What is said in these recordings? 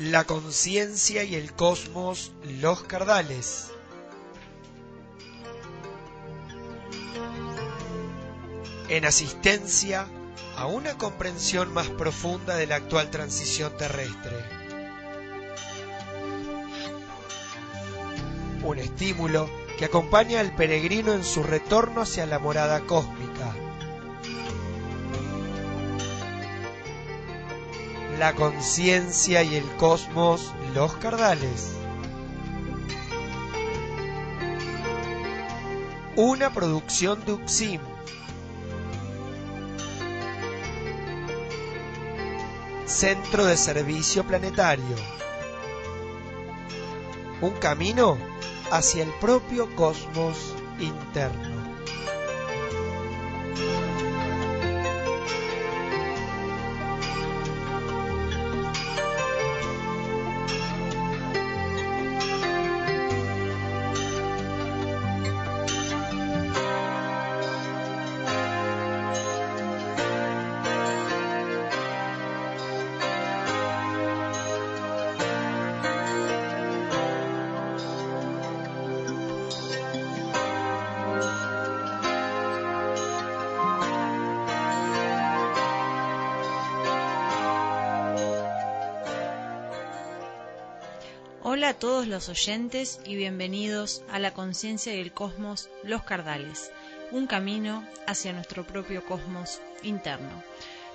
La conciencia y el cosmos, los cardales. En asistencia a una comprensión más profunda de la actual transición terrestre. Un estímulo que acompaña al peregrino en su retorno hacia la morada cósmica. La conciencia y el cosmos, los cardales. Una producción de UXIM. Centro de Servicio Planetario. Un camino hacia el propio cosmos interno. Hola a todos los oyentes y bienvenidos a La Conciencia y el Cosmos, los Cardales, un camino hacia nuestro propio cosmos interno.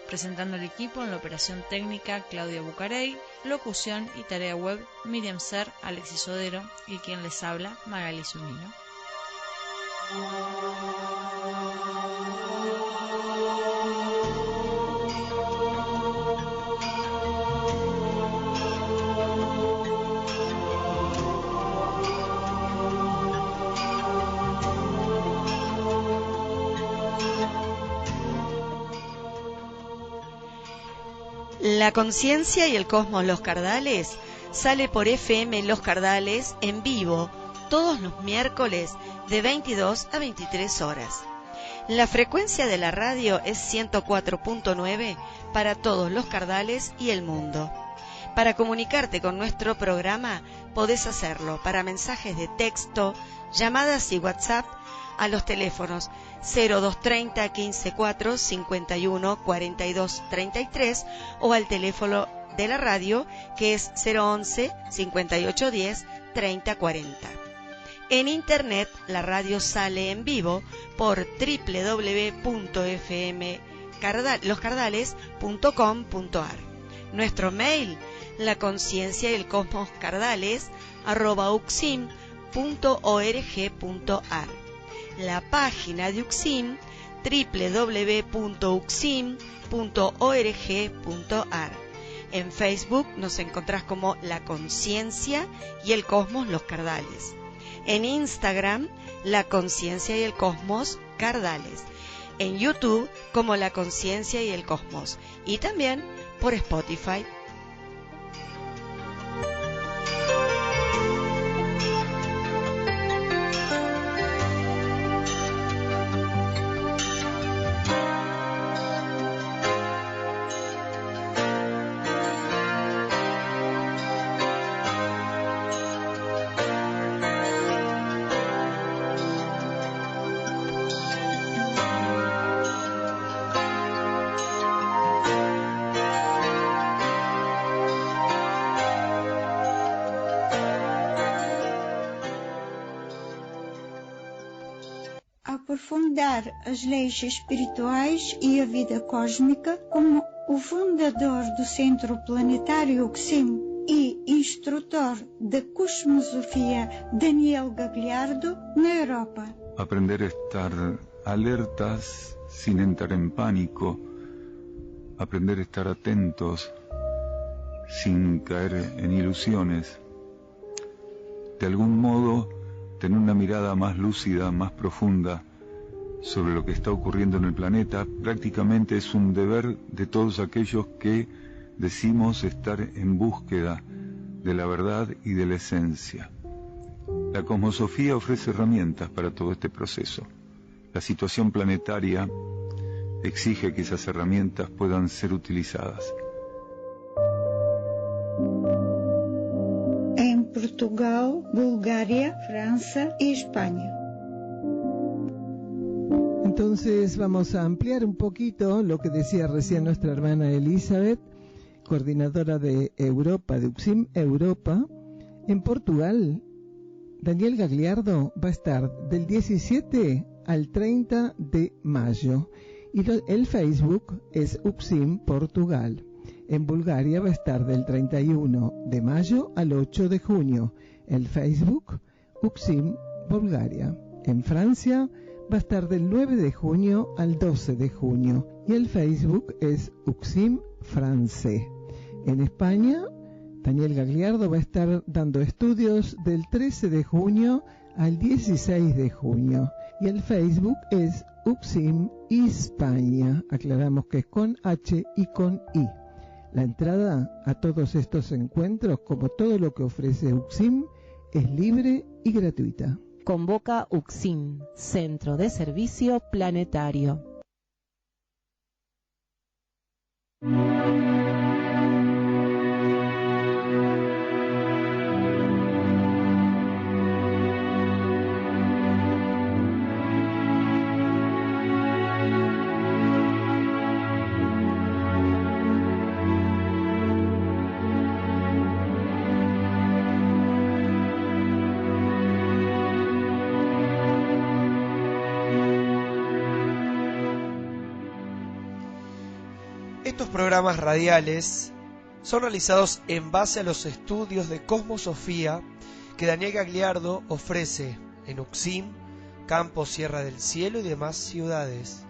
Presentando el equipo en la operación técnica Claudia Bucarey, locución y tarea web Miriam Ser, Alexis Odero y quien les habla Magali Zunino. La conciencia y el cosmos Los Cardales sale por FM Los Cardales en vivo todos los miércoles de 22 a 23 horas. La frecuencia de la radio es 104.9 para todos los Cardales y el mundo. Para comunicarte con nuestro programa podés hacerlo para mensajes de texto, llamadas y WhatsApp a los teléfonos 0230 154 51 42 33 o al teléfono de la radio que es 011 5810 30 40. En internet la radio sale en vivo por www.fmloscardales.com.ar. Nuestro mail, la conciencia y el cosmos cardales @uxim.org.ar. La página de UXIM, www.uxim.org.ar. En Facebook nos encontrás como La Conciencia y el Cosmos Los Cardales. En Instagram, La Conciencia y el Cosmos Cardales. En YouTube como La Conciencia y el Cosmos. Y también por Spotify. Aprofundar as leis espirituais e a vida cósmica como o fundador do Centro Planetário UXIM e instrutor da Cosmosofia Daniel Gagliardo na Europa. Aprender a estar alertas sin entrar en pánico, aprender a estar atentos sin caer en ilusiones, de algún modo tener una mirada más lúcida, más profunda sobre lo que está ocurriendo en el planeta. Prácticamente es un deber de todos aquellos que decimos estar en búsqueda de la verdad y de la esencia. La cosmosofía ofrece herramientas para todo este proceso. La situación planetaria exige que esas herramientas puedan ser utilizadas. Portugal, Bulgaria, Francia y España. Entonces vamos a ampliar un poquito lo que decía recién nuestra hermana Elizabeth, coordinadora de Europa, de UCSIM Europa. En Portugal, Daniel Gagliardo va a estar del 17 al 30 de mayo y el Facebook es UCSIM Portugal. En Bulgaria va a estar del 31 de mayo al 8 de junio. El Facebook UCSIM Bulgaria. En Francia va a estar del 9 de junio al 12 de junio y el Facebook es UCSIM Francés. En España, Daniel Gagliardo va a estar dando estudios del 13 de junio al 16 de junio y el Facebook es UCSIM España. Aclaramos que es con H y con I. La entrada a todos estos encuentros, como todo lo que ofrece UCSIM, es libre y gratuita. Convoca UCSIM, Centro de Servicio Planetario. Estos programas radiales son realizados en base a los estudios de cosmosofía que Daniel Gagliardo ofrece en UCSIM, Campo Sierra del Cielo y demás ciudades.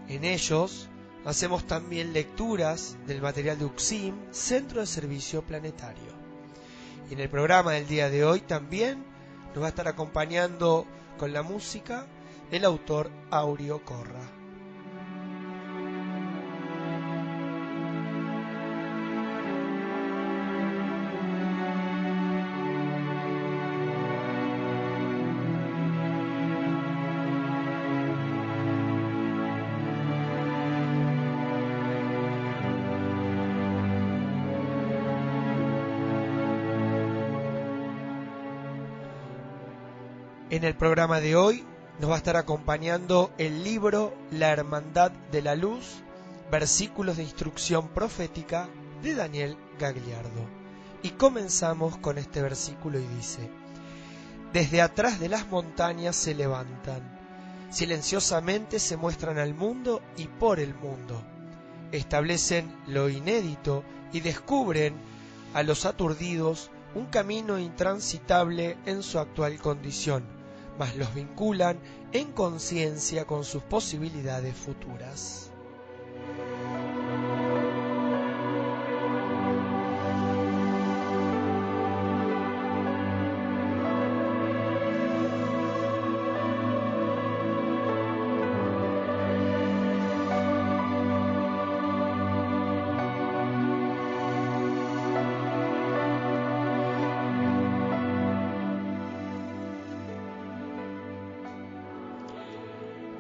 En ellos hacemos también lecturas del material de UCSIM, Centro de Servicio Planetario. Y en el programa del día de hoy también nos va a estar acompañando con la música el autor Áureo Corra. En el programa de hoy nos va a estar acompañando el libro La Hermandad de la Luz, versículos de instrucción profética de Daniel Gagliardo. Y comenzamos con este versículo y dice: desde atrás de las montañas se levantan, silenciosamente se muestran al mundo y por el mundo, establecen lo inédito y descubren a los aturdidos un camino intransitable en su actual condición, mas los vinculan en conciencia con sus posibilidades futuras.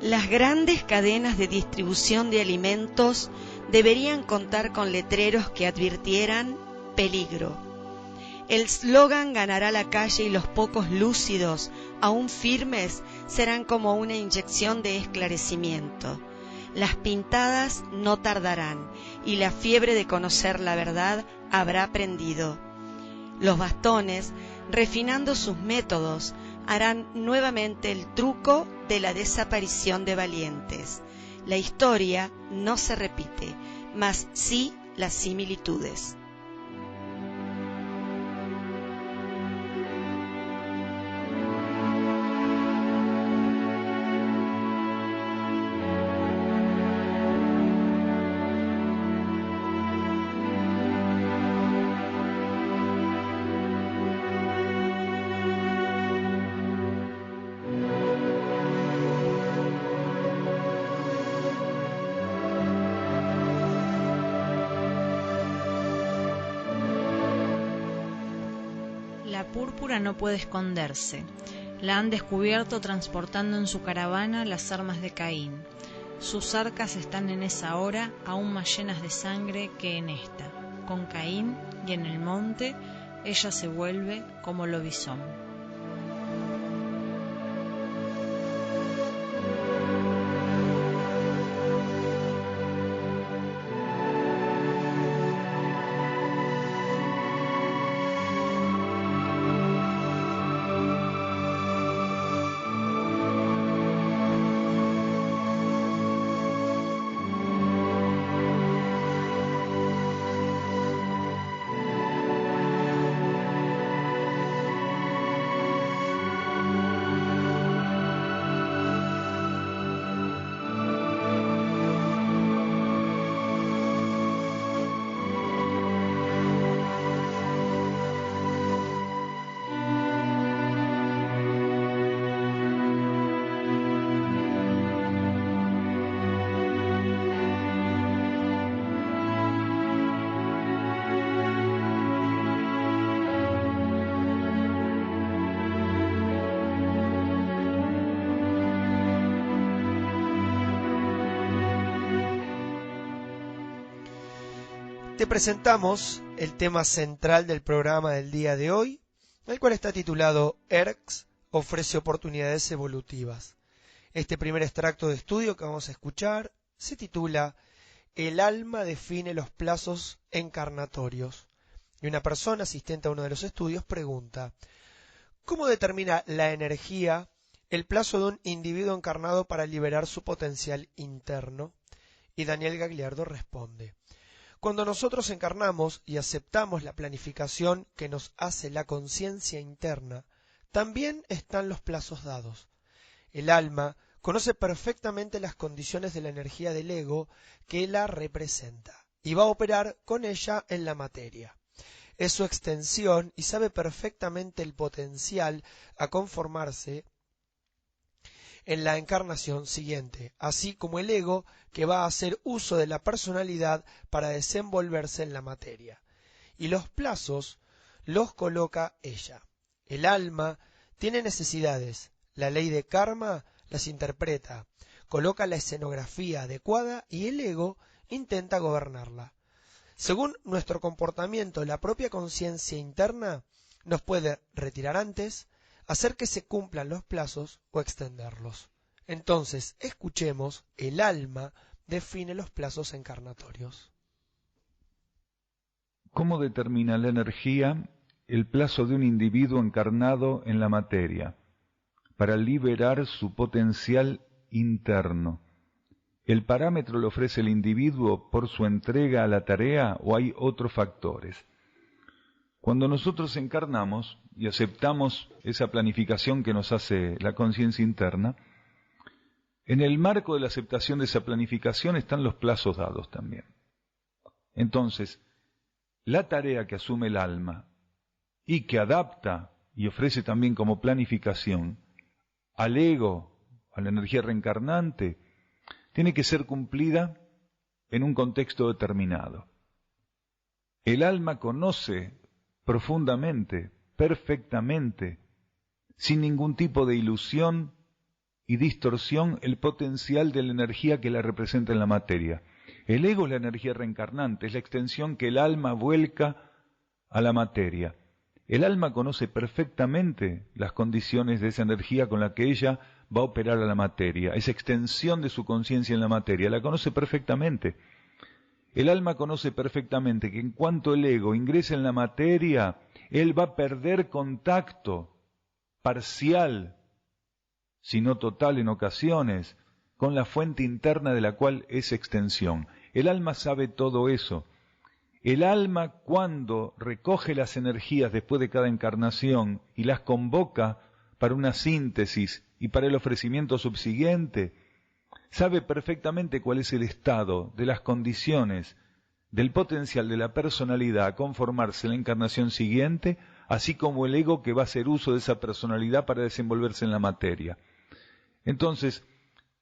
Las grandes cadenas de distribución de alimentos deberían contar con letreros que advirtieran peligro. El slogan ganará la calle y los pocos lúcidos, aún firmes, serán como una inyección de esclarecimiento. Las pintadas no tardarán y la fiebre de conocer la verdad habrá prendido. Los bastones, refinando sus métodos, harán nuevamente el truco de la desaparición de valientes. La historia no se repite, mas sí las similitudes. La púrpura no puede esconderse. La han descubierto transportando en su caravana las armas de Caín. Sus arcas están en esa hora aún más llenas de sangre que en esta. Con Caín y en el monte ella se vuelve como lobizón. Te presentamos el tema central del programa del día de hoy, el cual está titulado ERCS ofrece oportunidades evolutivas. Este primer extracto de estudio que vamos a escuchar se titula El alma define los plazos encarnatorios. Y una persona asistente a uno de los estudios pregunta: ¿cómo determina la energía el plazo de un individuo encarnado para liberar su potencial interno? Y Daniel Gagliardo responde: cuando nosotros encarnamos y aceptamos la planificación que nos hace la conciencia interna, también están los plazos dados. El alma conoce perfectamente las condiciones de la energía del ego que la representa y va a operar con ella en la materia. Es su extensión y sabe perfectamente el potencial a conformarse en la encarnación siguiente, así como el ego que va a hacer uso de la personalidad para desenvolverse en la materia. Y los plazos los coloca ella. El alma tiene necesidades, la ley de karma las interpreta, coloca la escenografía adecuada y el ego intenta gobernarla. Según nuestro comportamiento, la propia conciencia interna nos puede retirar antes, hacer que se cumplan los plazos o extenderlos. Entonces, escuchemos, el alma define los plazos encarnatorios. ¿Cómo determina la energía el plazo de un individuo encarnado en la materia para liberar su potencial interno? ¿El parámetro lo ofrece el individuo por su entrega a la tarea o hay otros factores? Cuando nosotros encarnamos y aceptamos esa planificación que nos hace la conciencia interna, en el marco de la aceptación de esa planificación están los plazos dados también. Entonces, la tarea que asume el alma y que adapta y ofrece también como planificación al ego, a la energía reencarnante, tiene que ser cumplida en un contexto determinado. El alma conoce profundamente, perfectamente, sin ningún tipo de ilusión y distorsión, el potencial de la energía que la representa en la materia. El ego es la energía reencarnante, es la extensión que el alma vuelca a la materia. El alma conoce perfectamente las condiciones de esa energía con la que ella va a operar a la materia, esa extensión de su conciencia en la materia, la conoce perfectamente. El alma conoce perfectamente que en cuanto el ego ingrese en la materia, él va a perder contacto parcial, si no total en ocasiones, con la fuente interna de la cual es extensión. El alma sabe todo eso. El alma, cuando recoge las energías después de cada encarnación y las convoca para una síntesis y para el ofrecimiento subsiguiente, sabe perfectamente cuál es el estado de las condiciones del potencial de la personalidad a conformarse en la encarnación siguiente, así como el ego que va a hacer uso de esa personalidad para desenvolverse en la materia. Entonces,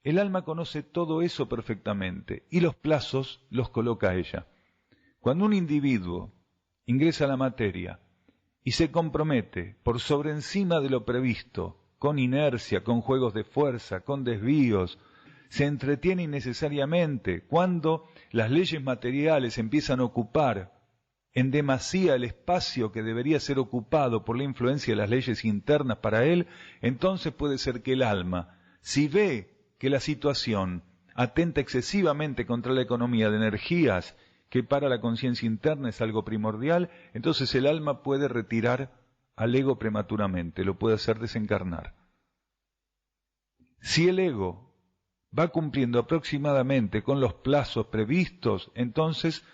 el alma conoce todo eso perfectamente y los plazos los coloca ella. Cuando un individuo ingresa a la materia y se compromete por sobre encima de lo previsto, con inercia, con juegos de fuerza, con desvíos, se entretiene innecesariamente, cuando las leyes materiales empiezan a ocupar en demasía el espacio que debería ser ocupado por la influencia de las leyes internas para él, entonces puede ser que el alma, si ve que la situación atenta excesivamente contra la economía de energías, que para la conciencia interna es algo primordial, entonces el alma puede retirar al ego prematuramente, lo puede hacer desencarnar. Si el ego va cumpliendo aproximadamente con los plazos previstos, entonces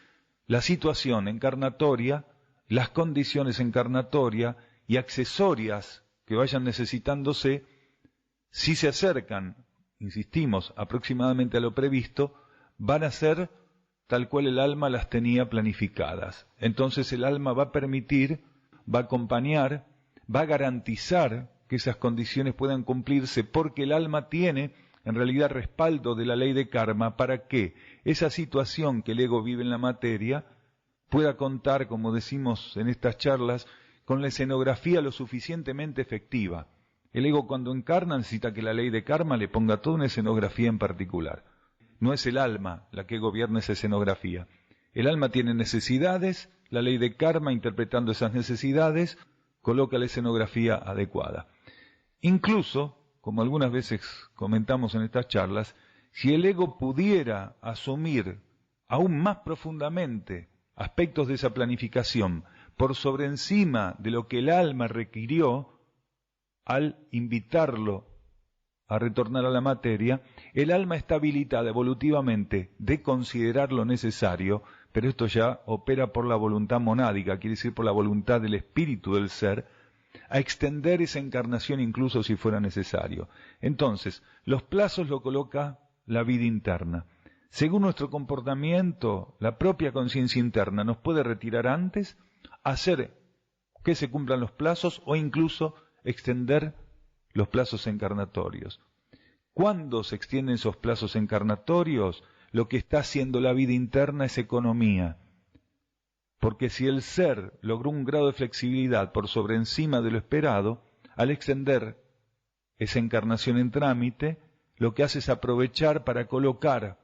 la situación encarnatoria, las condiciones encarnatorias y accesorias que vayan necesitándose, si se acercan, insistimos, aproximadamente a lo previsto, van a ser tal cual el alma las tenía planificadas. Entonces el alma va a permitir, va a acompañar, va a garantizar que esas condiciones puedan cumplirse, porque el alma tiene en realidad respaldo de la ley de karma para que esa situación que el ego vive en la materia pueda contar, como decimos en estas charlas, con la escenografía lo suficientemente efectiva. El ego cuando encarna necesita que la ley de karma le ponga toda una escenografía en particular. No es el alma la que gobierna esa escenografía. El alma tiene necesidades, la ley de karma, interpretando esas necesidades, coloca la escenografía adecuada. Incluso, como algunas veces comentamos en estas charlas, si el ego pudiera asumir aún más profundamente aspectos de esa planificación por sobre encima de lo que el alma requirió al invitarlo a retornar a la materia, el alma está habilitada evolutivamente de considerar lo necesario, pero esto ya opera por la voluntad monádica, quiere decir por la voluntad del espíritu del ser, a extender esa encarnación incluso si fuera necesario. Entonces, los plazos lo coloca la vida interna. Según nuestro comportamiento, la propia conciencia interna nos puede retirar antes, hacer que se cumplan los plazos o incluso extender los plazos encarnatorios. Cuando se extienden esos plazos encarnatorios, lo que está haciendo la vida interna es economía. Porque si el ser logró un grado de flexibilidad por sobre encima de lo esperado, al extender esa encarnación en trámite, lo que hace es aprovechar para colocar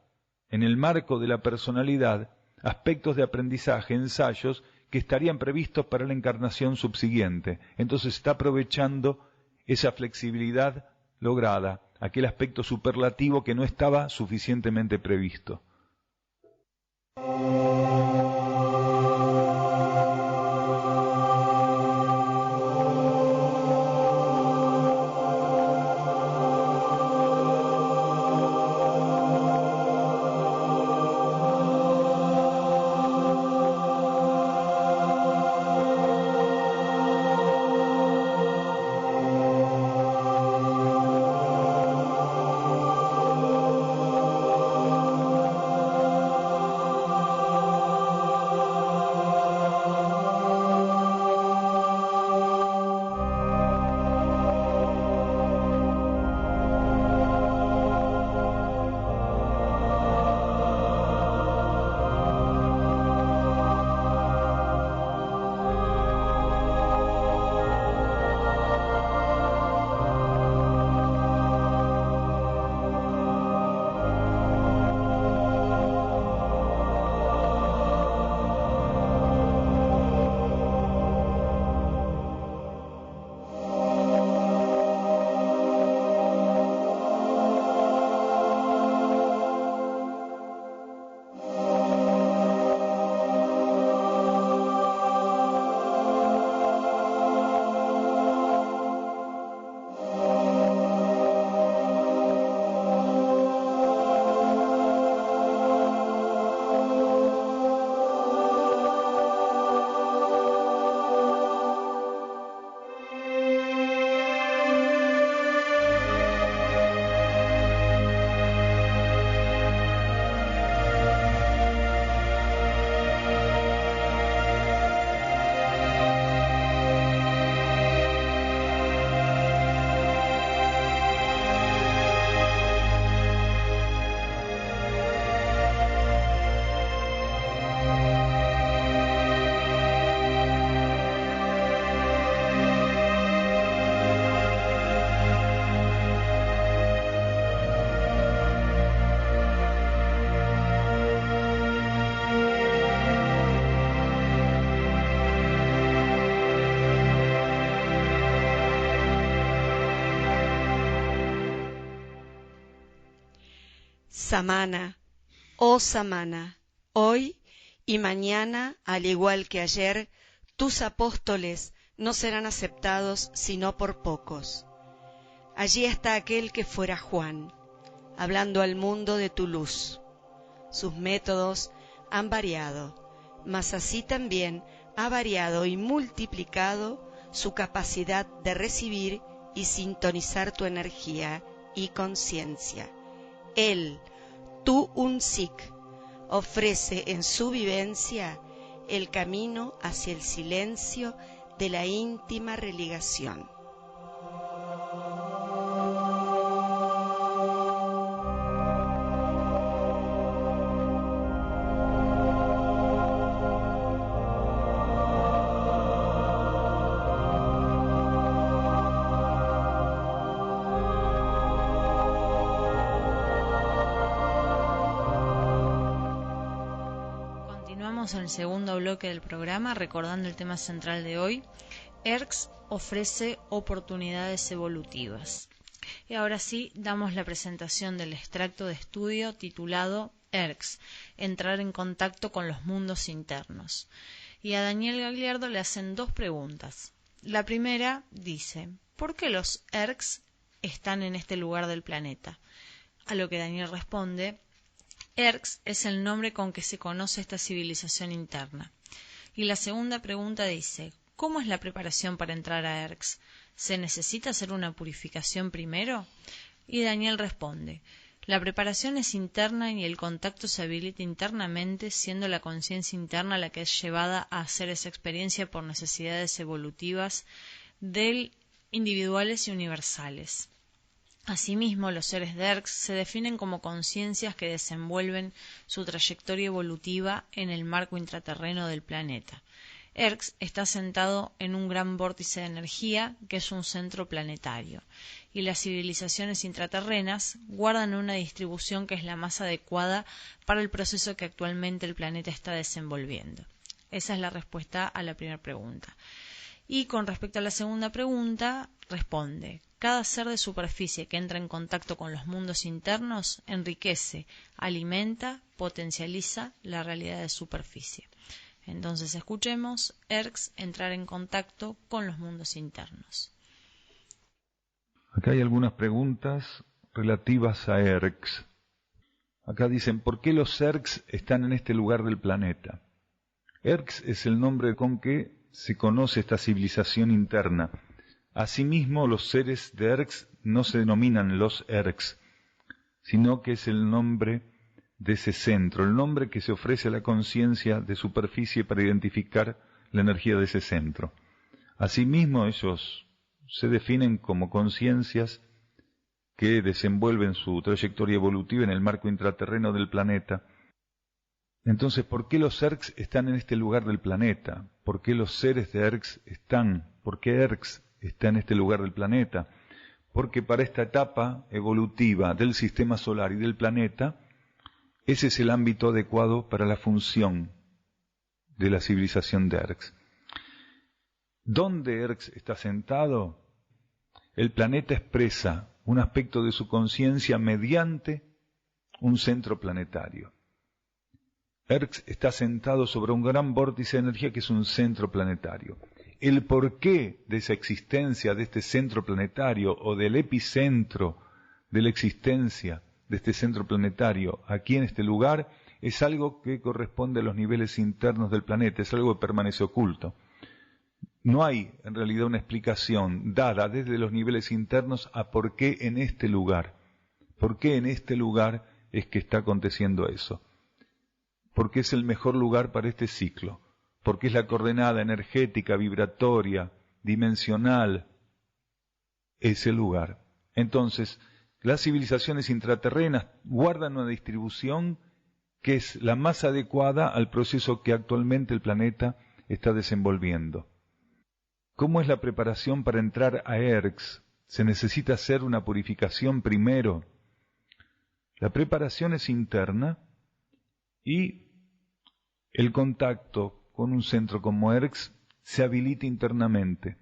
en el marco de la personalidad aspectos de aprendizaje, ensayos que estarían previstos para la encarnación subsiguiente. Entonces está aprovechando esa flexibilidad lograda, aquel aspecto superlativo que no estaba suficientemente previsto. Samana, oh Samana, hoy y mañana, al igual que ayer, tus apóstoles no serán aceptados sino por pocos. Allí está aquel que fuera Juan, hablando al mundo de tu luz. Sus métodos han variado, mas así también ha variado y multiplicado su capacidad de recibir y sintonizar tu energía y conciencia. Él, Tu Unsik, ofrece en su vivencia el camino hacia el silencio de la íntima religación. En el segundo bloque del programa, recordando el tema central de hoy, ERX ofrece oportunidades evolutivas. Y ahora sí, damos la presentación del extracto de estudio titulado ERX, entrar en contacto con los mundos internos. Y a Daniel Gagliardo le hacen dos preguntas. La primera dice, ¿por qué los ERX están en este lugar del planeta? A lo que Daniel responde, ERX es el nombre con que se conoce esta civilización interna. Y la segunda pregunta dice, ¿cómo es la preparación para entrar a ERX? ¿Se necesita hacer una purificación primero? Y Daniel responde, la preparación es interna y el contacto se habilita internamente, siendo la conciencia interna la que es llevada a hacer esa experiencia por necesidades evolutivas individuales y universales. Asimismo, los seres de ERX se definen como conciencias que desenvuelven su trayectoria evolutiva en el marco intraterreno del planeta. ERX está sentado en un gran vórtice de energía que es un centro planetario, y las civilizaciones intraterrenas guardan una distribución que es la más adecuada para el proceso que actualmente el planeta está desenvolviendo. Esa es la respuesta a la primera pregunta. Y con respecto a la segunda pregunta, responde, cada ser de superficie que entra en contacto con los mundos internos enriquece, alimenta, potencializa la realidad de superficie. Entonces escuchemos ERX entrar en contacto con los mundos internos. Acá hay algunas preguntas relativas a ERX. Acá dicen, ¿por qué los ERX están en este lugar del planeta? ERX es el nombre con que se conoce esta civilización interna. Asimismo, los seres de ERX no se denominan los ERX, sino que es el nombre de ese centro, el nombre que se ofrece a la conciencia de superficie para identificar la energía de ese centro. Asimismo, ellos se definen como conciencias que desenvuelven su trayectoria evolutiva en el marco intraterreno del planeta. Entonces, ¿por qué los ERX están en este lugar del planeta? ¿Por qué los seres de ERX están? ¿Por qué ERX está en este lugar del planeta? Porque para esta etapa evolutiva del sistema solar y del planeta, ese es el ámbito adecuado para la función de la civilización de ERX. ¿Dónde ERX está sentado? El planeta expresa un aspecto de su conciencia mediante un centro planetario. ERX está sentado sobre un gran vórtice de energía que es un centro planetario. El porqué de esa existencia de este centro planetario o del epicentro de la existencia de este centro planetario aquí en este lugar es algo que corresponde a los niveles internos del planeta, es algo que permanece oculto. No hay en realidad una explicación dada desde los niveles internos a por qué en este lugar. ¿Por qué en este lugar es que está aconteciendo eso? Porque es el mejor lugar para este ciclo, porque es la coordenada energética, vibratoria, dimensional, ese lugar. Entonces, las civilizaciones intraterrenas guardan una distribución que es la más adecuada al proceso que actualmente el planeta está desenvolviendo. ¿Cómo es la preparación para entrar a ERX? ¿Se necesita hacer una purificación primero? La preparación es interna y el contacto con un centro como ERX se habilita internamente.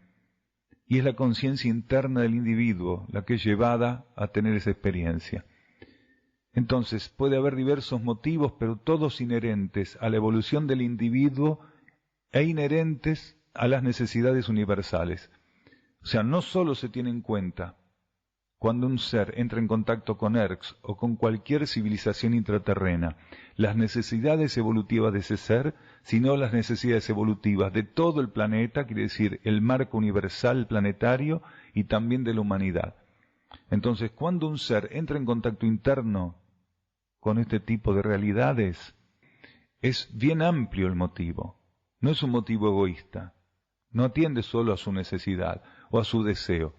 Y es la conciencia interna del individuo la que es llevada a tener esa experiencia. Entonces puede haber diversos motivos, pero todos inherentes a la evolución del individuo e inherentes a las necesidades universales. O sea, no solo se tiene en cuenta cuando un ser entra en contacto con Erx o con cualquier civilización intraterrena, las necesidades evolutivas de ese ser, sino las necesidades evolutivas de todo el planeta, quiere decir el marco universal planetario y también de la humanidad. Entonces, cuando un ser entra en contacto interno con este tipo de realidades, es bien amplio el motivo, no es un motivo egoísta, no atiende solo a su necesidad o a su deseo.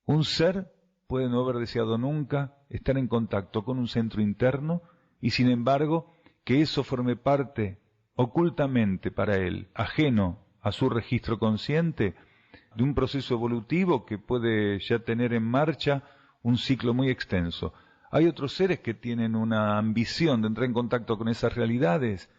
Un ser puede no haber deseado nunca estar en contacto con un centro interno y sin embargo que eso forme parte ocultamente para él, ajeno a su registro consciente, de un proceso evolutivo que puede ya tener en marcha un ciclo muy extenso. Hay otros seres que tienen una ambición de entrar en contacto con esas realidades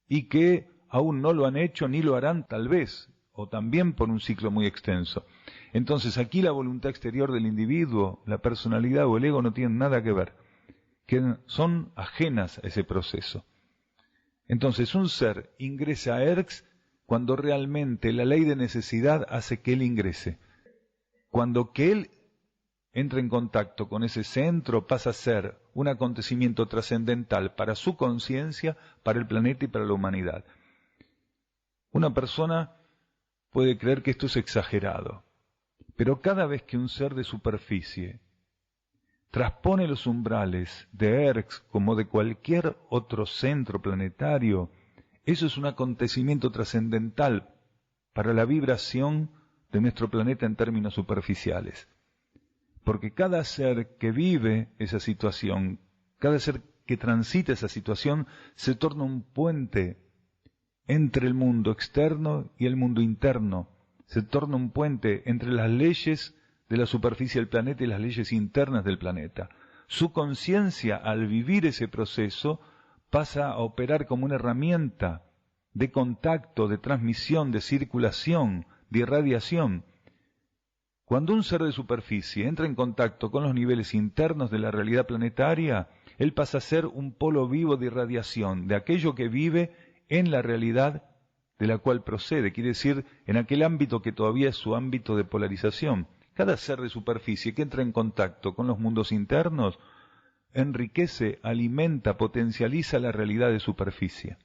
y que aún no lo han hecho ni lo harán tal vez, o también por un ciclo muy extenso. Entonces aquí la voluntad exterior del individuo, la personalidad o el ego no tienen nada que ver, que son ajenas a ese proceso. Entonces un ser ingresa a Erx cuando realmente la ley de necesidad hace que él ingrese. Cuando que él entra en contacto con ese centro pasa a ser un acontecimiento trascendental para su conciencia, para el planeta y para la humanidad. Una persona puede creer que esto es exagerado, pero cada vez que un ser de superficie transpone los umbrales de Erx como de cualquier otro centro planetario, eso es un acontecimiento trascendental para la vibración de nuestro planeta en términos superficiales. Porque cada ser que vive esa situación, cada ser que transita esa situación, se torna un puente entre el mundo externo y el mundo interno. Se torna un puente entre las leyes de la superficie del planeta y las leyes internas del planeta. Su conciencia, al vivir ese proceso, pasa a operar como una herramienta de contacto, de transmisión, de circulación, de irradiación. Cuando un ser de superficie entra en contacto con los niveles internos de la realidad planetaria, él pasa a ser un polo vivo de irradiación, de aquello que vive en la realidad de la cual procede, quiere decir, en aquel ámbito que todavía es su ámbito de polarización. Cada ser de superficie que entra en contacto con los mundos internos enriquece, alimenta, potencializa la realidad de superficie.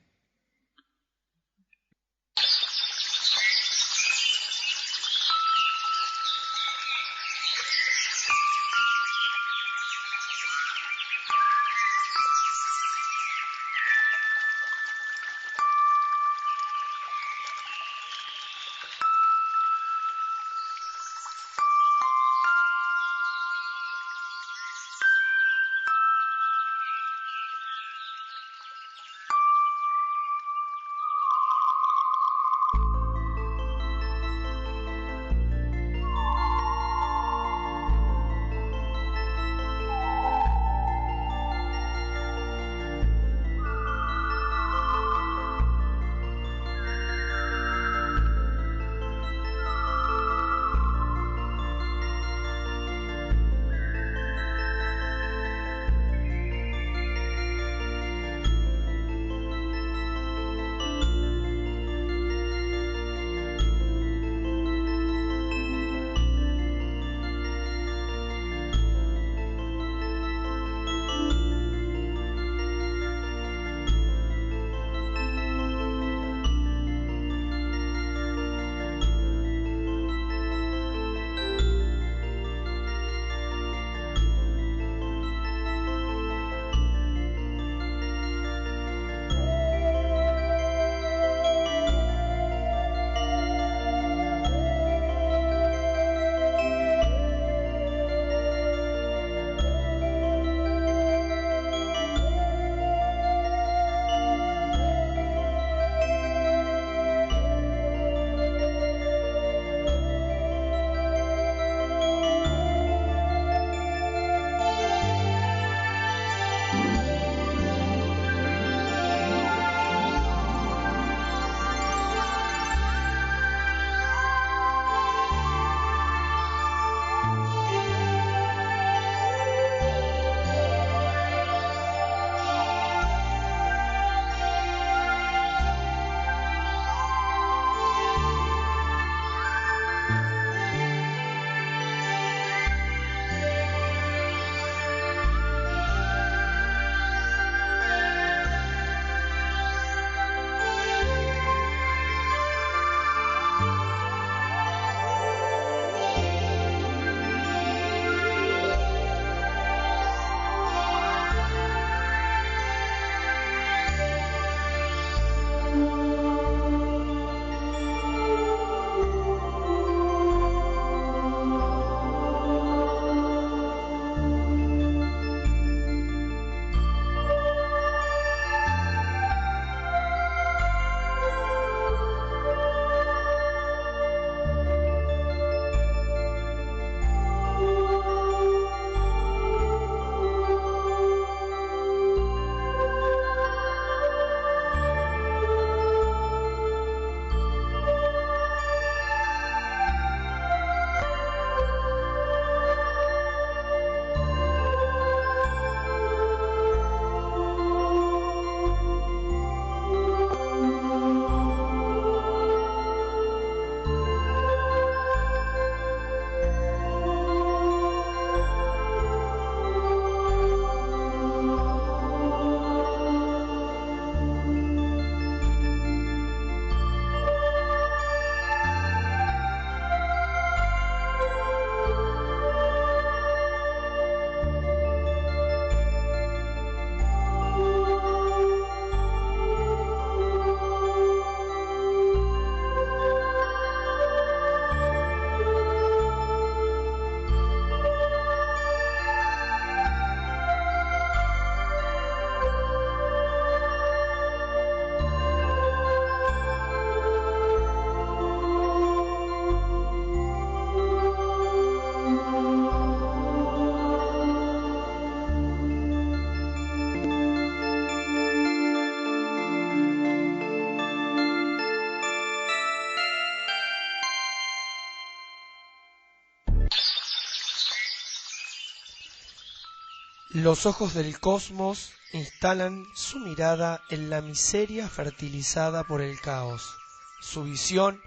Los ojos del cosmos instalan su mirada en la miseria fertilizada por el caos. Su visión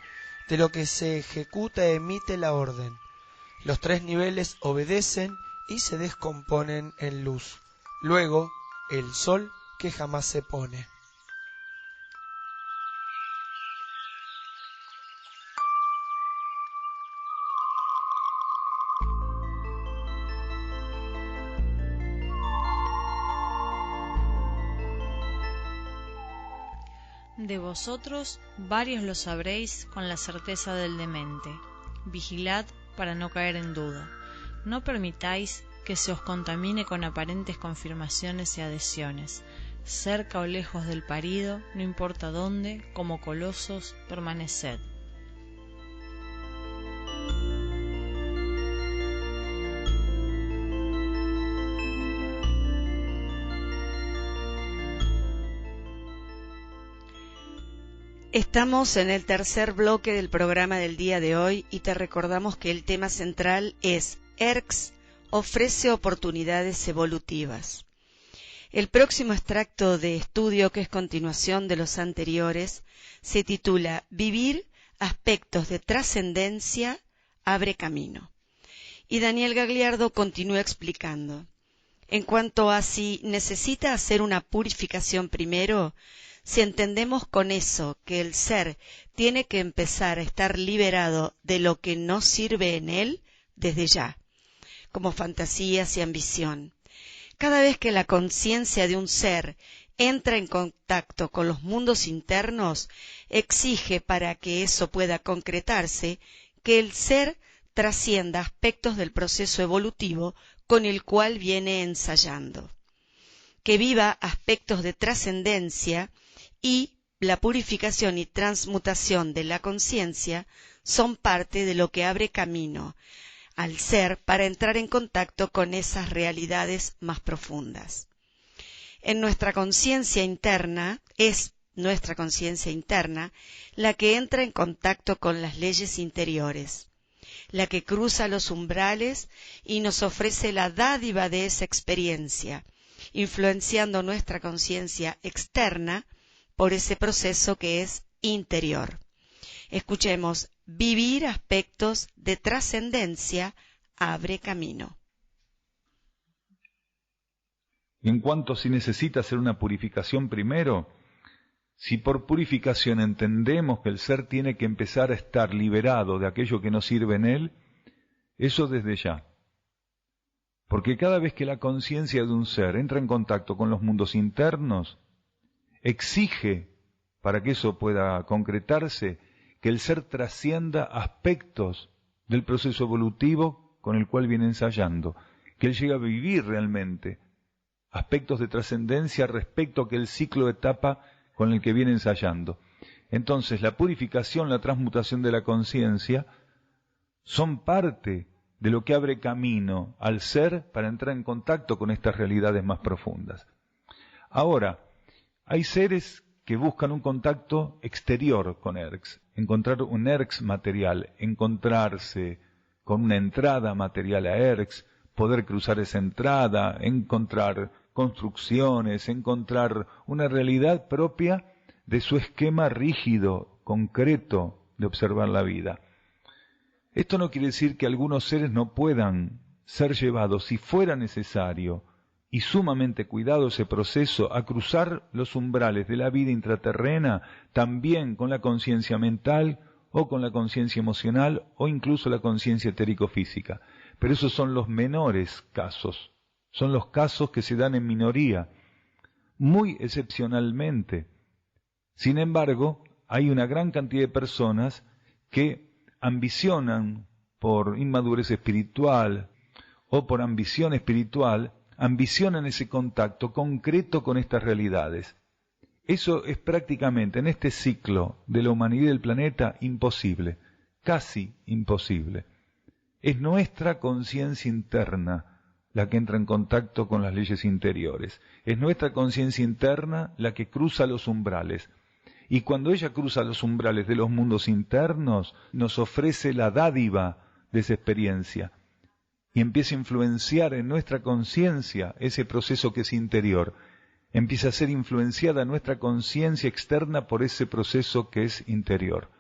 de lo que se ejecuta emite la orden. Los tres niveles obedecen y se descomponen en luz. Luego, el sol que jamás se pone. De vosotros varios lo sabréis con la certeza del demente. Vigilad para no caer en duda. No permitáis que se os contamine con aparentes confirmaciones y adhesiones. Cerca o lejos del parido, no importa dónde, como colosos, permaneced. Estamos en el tercer bloque del programa del día de hoy y te recordamos que el tema central es ERX ofrece oportunidades evolutivas. El próximo extracto de estudio, que es continuación de los anteriores, se titula Vivir aspectos de trascendencia abre camino. Y Daniel Gagliardo continúa explicando. En cuanto a si necesita hacer una purificación primero, si entendemos con eso que el ser tiene que empezar a estar liberado de lo que no sirve en él desde ya, como fantasías y ambición. Cada vez que la conciencia de un ser entra en contacto con los mundos internos, exige para que eso pueda concretarse que el ser trascienda aspectos del proceso evolutivo con el cual viene ensayando, que viva aspectos de trascendencia, y la purificación y transmutación de la conciencia son parte de lo que abre camino al ser para entrar en contacto con esas realidades más profundas. En nuestra conciencia interna, es nuestra conciencia interna la que entra en contacto con las leyes interiores, la que cruza los umbrales y nos ofrece la dádiva de esa experiencia, influenciando nuestra conciencia externa por ese proceso que es interior. Escuchemos, vivir aspectos de trascendencia abre camino. En cuanto si necesita hacer una purificación primero, si por purificación entendemos que el ser tiene que empezar a estar liberado de aquello que no sirve en él, eso desde ya. Porque cada vez que la conciencia de un ser entra en contacto con los mundos internos, exige, para que eso pueda concretarse, que el ser trascienda aspectos del proceso evolutivo con el cual viene ensayando, que él llegue a vivir realmente aspectos de trascendencia respecto a aquel ciclo de etapa con el que viene ensayando. Entonces, la purificación, la transmutación de la conciencia son parte de lo que abre camino al ser para entrar en contacto con estas realidades más profundas. Ahora, hay seres que buscan un contacto exterior con ERX, encontrar un ERX material, encontrarse con una entrada material a ERX, poder cruzar esa entrada, encontrar construcciones, encontrar una realidad propia de su esquema rígido, concreto de observar la vida. Esto no quiere decir que algunos seres no puedan ser llevados, si fuera necesario, y sumamente cuidado ese proceso, a cruzar los umbrales de la vida intraterrena, también con la conciencia mental o con la conciencia emocional o incluso la conciencia etérico-física. Pero esos son los menores casos, son los casos que se dan en minoría, muy excepcionalmente. Sin embargo, hay una gran cantidad de personas que ambicionan por inmadurez espiritual o por ambición espiritual, ambicionan ese contacto concreto con estas realidades. Eso es prácticamente en este ciclo de la humanidad y del planeta imposible, casi imposible. Es nuestra conciencia interna la que entra en contacto con las leyes interiores. Es nuestra conciencia interna la que cruza los umbrales. Y cuando ella cruza los umbrales de los mundos internos, nos ofrece la dádiva de esa experiencia. y empieza a influenciar en nuestra conciencia ese proceso que es interior. Empieza a ser influenciada nuestra conciencia externa por ese proceso que es interior.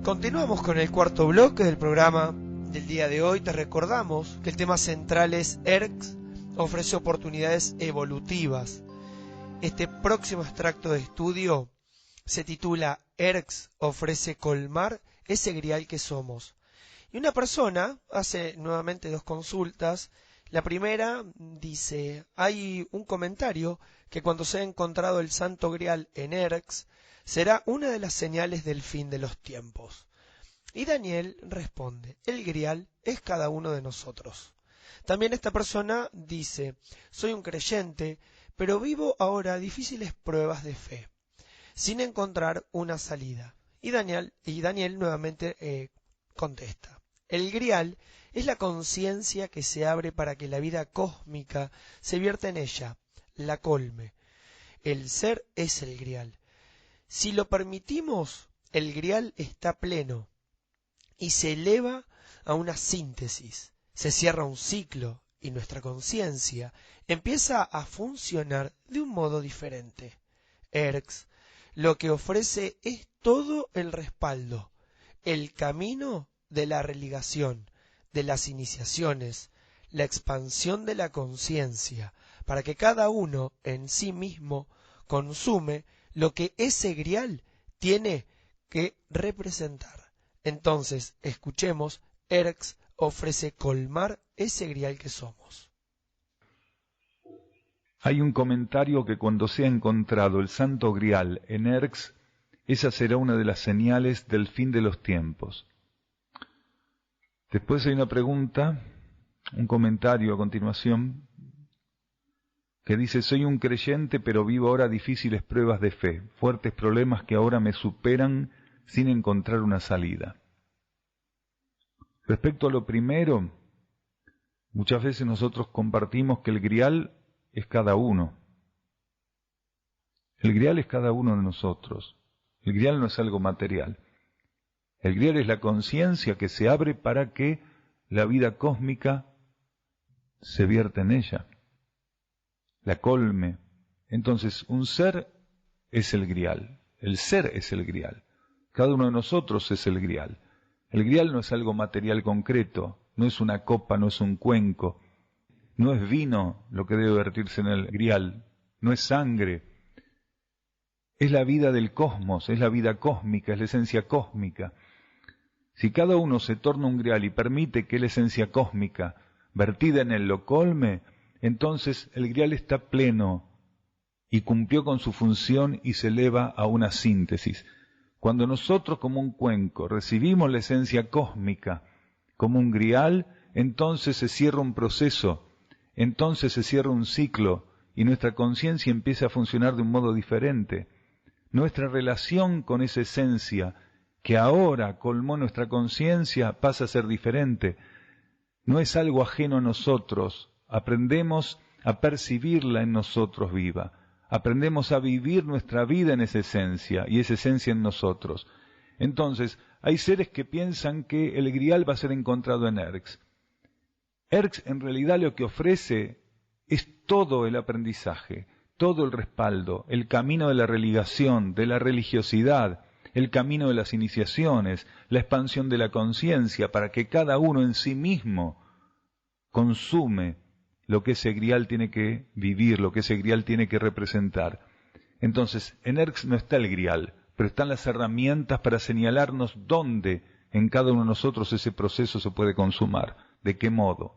Continuamos con el cuarto bloque del programa del día de hoy. Te recordamos que el tema central es ERX ofrece oportunidades evolutivas. Este próximo extracto de estudio se titula ERX ofrece colmar ese grial que somos. Y una persona hace nuevamente dos consultas. La primera dice, hay un comentario que cuando se ha encontrado el santo grial en ERX, será una de las señales del fin de los tiempos. Y Daniel responde, el grial es cada uno de nosotros. También esta persona dice, soy un creyente, pero vivo ahora difíciles pruebas de fe, sin encontrar una salida. Y Daniel nuevamente contesta, el grial es la conciencia que se abre para que la vida cósmica se vierta en ella, la colme. El ser es el grial. Si lo permitimos, el grial está pleno y se eleva a una síntesis, se cierra un ciclo y nuestra conciencia empieza a funcionar de un modo diferente. ERX lo que ofrece es todo el respaldo, el camino de la religación, de las iniciaciones, la expansión de la conciencia, para que cada uno en sí mismo consume lo que ese grial tiene que representar. Entonces, escuchemos, ERX ofrece colmar ese grial que somos. Hay un comentario que cuando sea encontrado el santo grial en ERX, esa será una de las señales del fin de los tiempos. Después hay una pregunta, un comentario a continuación, que dice, soy un creyente pero vivo ahora difíciles pruebas de fe, fuertes problemas que ahora me superan sin encontrar una salida. Respecto a lo primero, Muchas veces nosotros compartimos que el grial es cada uno. El grial es cada uno de nosotros. El grial no es algo material. El grial es la conciencia que se abre para que la vida cósmica se vierta en ella, la colme. Entonces, un ser es el grial. El ser es el grial. Cada uno de nosotros es el grial. El grial no es algo material concreto, no es una copa, no es un cuenco, no es vino lo que debe vertirse en el grial, no es sangre. Es la vida del cosmos, es la vida cósmica, es la esencia cósmica. Si cada uno se torna un grial y permite que la esencia cósmica vertida en él lo colme, entonces el grial está pleno y cumplió con su función y se eleva a una síntesis. Cuando nosotros como un cuenco recibimos la esencia cósmica como un grial, entonces se cierra un proceso, entonces se cierra un ciclo y nuestra conciencia empieza a funcionar de un modo diferente. Nuestra relación con esa esencia que ahora colmó nuestra conciencia pasa a ser diferente. No es algo ajeno a nosotros, aprendemos a percibirla en nosotros viva. Aprendemos a vivir nuestra vida en esa esencia y esa esencia en nosotros. Entonces, hay seres que piensan que el grial va a ser encontrado en Erx. Erx en realidad lo que ofrece es todo el aprendizaje, todo el respaldo, el camino de la religación, de la religiosidad, el camino de las iniciaciones, la expansión de la conciencia para que cada uno en sí mismo consume lo que ese grial tiene que vivir, lo que ese grial tiene que representar. Entonces, en Erx no está el grial, pero están las herramientas para señalarnos dónde en cada uno de nosotros ese proceso se puede consumar, de qué modo.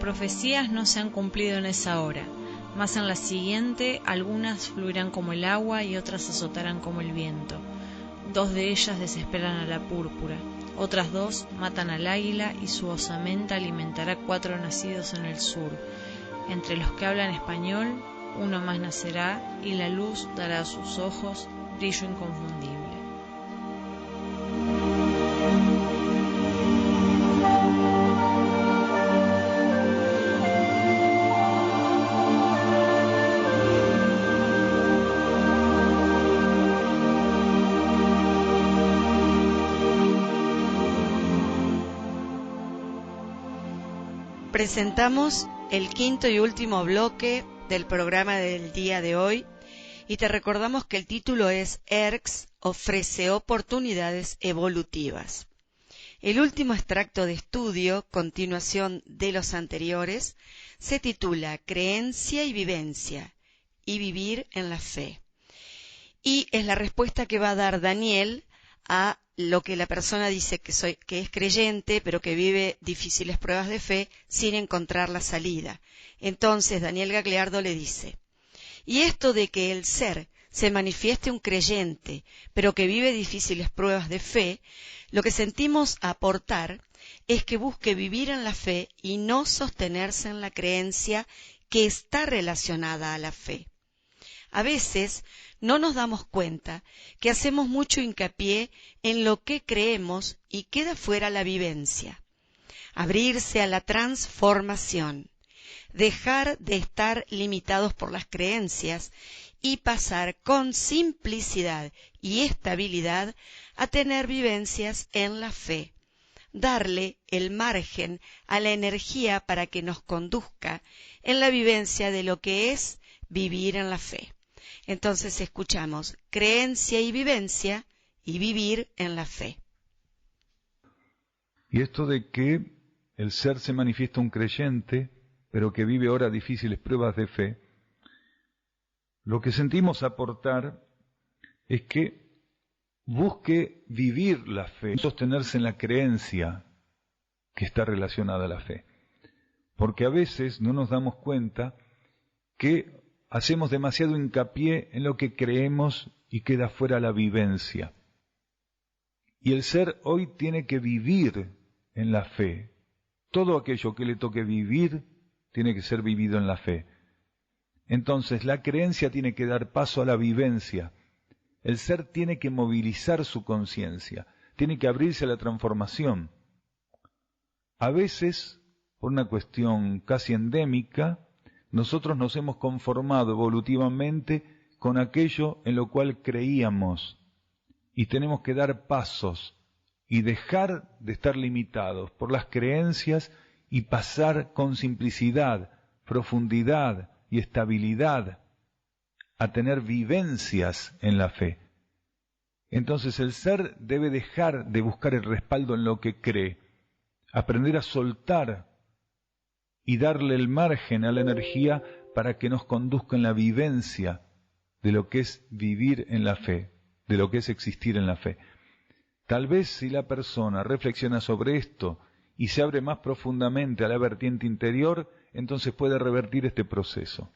profecías no se han cumplido en esa hora, mas en la siguiente algunas fluirán como el agua y otras azotarán como el viento. 2 de ellas desesperan a la púrpura, otras 2 matan al águila y su osamenta alimentará 4 nacidos en el sur. Entre los que hablan español, uno más nacerá y la luz dará a sus ojos brillo inconfundible. Presentamos el quinto y último bloque del programa del día de hoy y te recordamos que el título es ERCS ofrece oportunidades evolutivas. El último extracto de estudio, continuación de los anteriores, se titula Creencia y vivencia y vivir en la fe. Y es la respuesta que va a dar Daniel a lo que la persona dice que es creyente, pero que vive difíciles pruebas de fe sin encontrar la salida. Entonces Daniel Gagliardo le dice, y esto de que el ser se manifieste un creyente, pero que vive difíciles pruebas de fe, lo que sentimos aportar es que busque vivir en la fe y no sostenerse en la creencia que está relacionada a la fe. A veces no nos damos cuenta que hacemos mucho hincapié en lo que creemos y queda fuera la vivencia. Abrirse a la transformación, dejar de estar limitados por las creencias y pasar con simplicidad y estabilidad a tener vivencias en la fe. Darle el margen a la energía para que nos conduzca en la vivencia de lo que es vivir en la fe. Entonces escuchamos creencia y vivencia y vivir en la fe. Y esto de que el ser se manifiesta un creyente, pero que vive ahora difíciles pruebas de fe, lo que sentimos aportar es que busque vivir la fe, sostenerse en la creencia que está relacionada a la fe. Porque a veces no nos damos cuenta que hacemos demasiado hincapié en lo que creemos y queda fuera la vivencia. Y el ser hoy tiene que vivir en la fe. Todo aquello que le toque vivir tiene que ser vivido en la fe. Entonces la creencia tiene que dar paso a la vivencia. El ser tiene que movilizar su conciencia, tiene que abrirse a la transformación. A veces, por una cuestión casi endémica, nosotros nos hemos conformado evolutivamente con aquello en lo cual creíamos y tenemos que dar pasos y dejar de estar limitados por las creencias y pasar con simplicidad, profundidad y estabilidad a tener vivencias en la fe. Entonces el ser debe dejar de buscar el respaldo en lo que cree, aprender a soltar y darle el margen a la energía para que nos conduzca en la vivencia de lo que es vivir en la fe, de lo que es existir en la fe. Tal vez si la persona reflexiona sobre esto y se abre más profundamente a la vertiente interior, entonces puede revertir este proceso.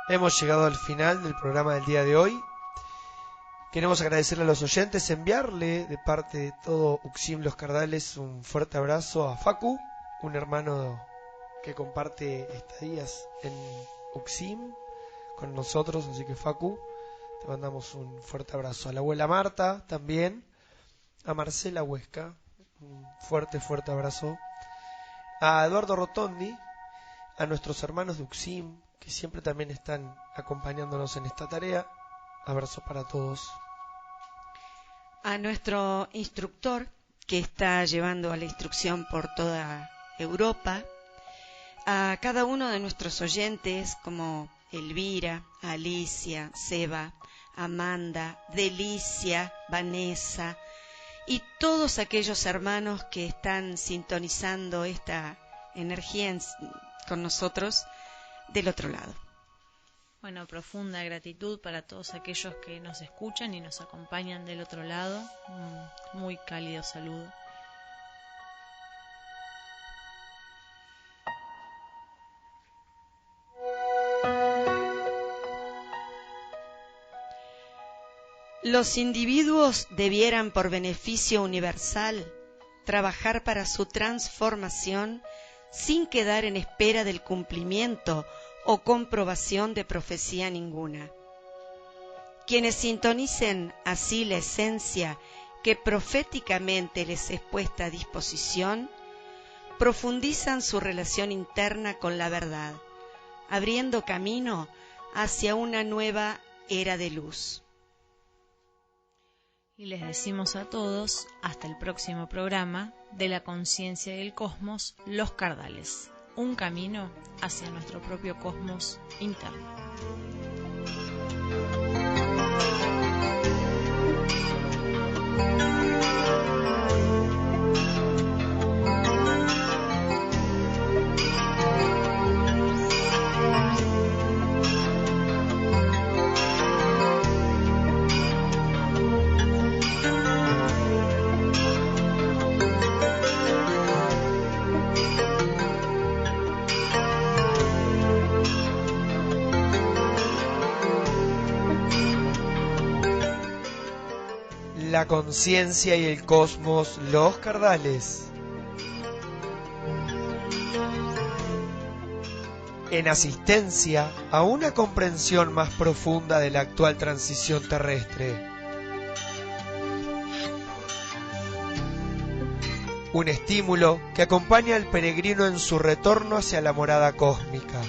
Hemos llegado al final del programa del día de hoy. Queremos agradecerle a los oyentes, enviarle de parte de todo UCSIM Los Cardales un fuerte abrazo a Facu, un hermano que comparte estadías en UCSIM con nosotros, así que Facu, te mandamos un fuerte abrazo. A la abuela Marta también, a Marcela Huesca, un fuerte abrazo. A Eduardo Rotondi, a nuestros hermanos de UCSIM, que siempre también están acompañándonos en esta tarea. Abrazo para todos. A nuestro instructor, que está llevando a la instrucción por toda Europa. A cada uno de nuestros oyentes, como Elvira, Alicia, Seba, Amanda, Delicia, Vanessa y todos aquellos hermanos que están sintonizando esta energía con nosotros del otro lado. Bueno, profunda gratitud para todos aquellos que nos escuchan y nos acompañan del otro lado. Un muy cálido saludo. Los individuos debieran, por beneficio universal, trabajar para su transformación sin quedar en espera del cumplimiento o comprobación de profecía ninguna. Quienes sintonicen así la esencia que proféticamente les es puesta a disposición, profundizan su relación interna con la verdad, abriendo camino hacia una nueva era de luz. Y les decimos a todos, hasta el próximo programa de la conciencia del cosmos, Los Cardales. Un camino hacia nuestro propio cosmos interno. La conciencia y el cosmos, Los Cardales. En asistencia a una comprensión más profunda de la actual transición terrestre. Un estímulo que acompaña al peregrino en su retorno hacia la morada cósmica.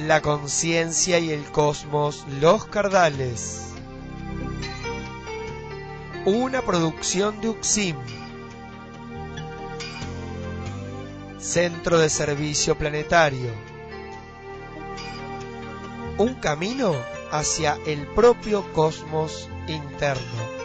La conciencia y el cosmos, Los Cardales. Una producción de UCSIM, Centro de Servicio Planetario. Un camino hacia el propio cosmos interno.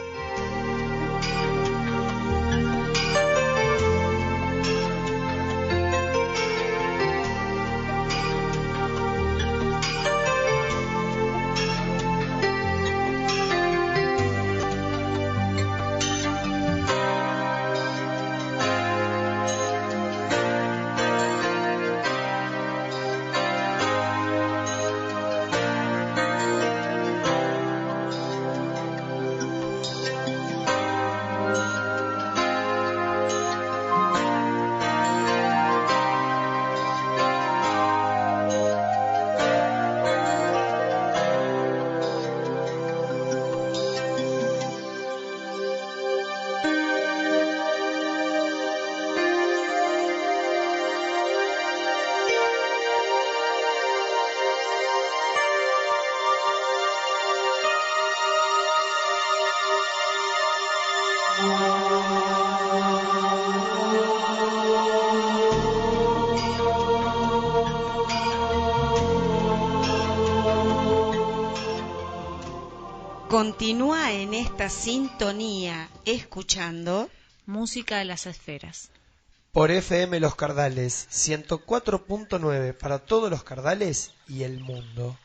Continúa en esta sintonía escuchando Música de las Esferas. Por FM Los Cardales, 104.9 para todos los Cardales y el mundo.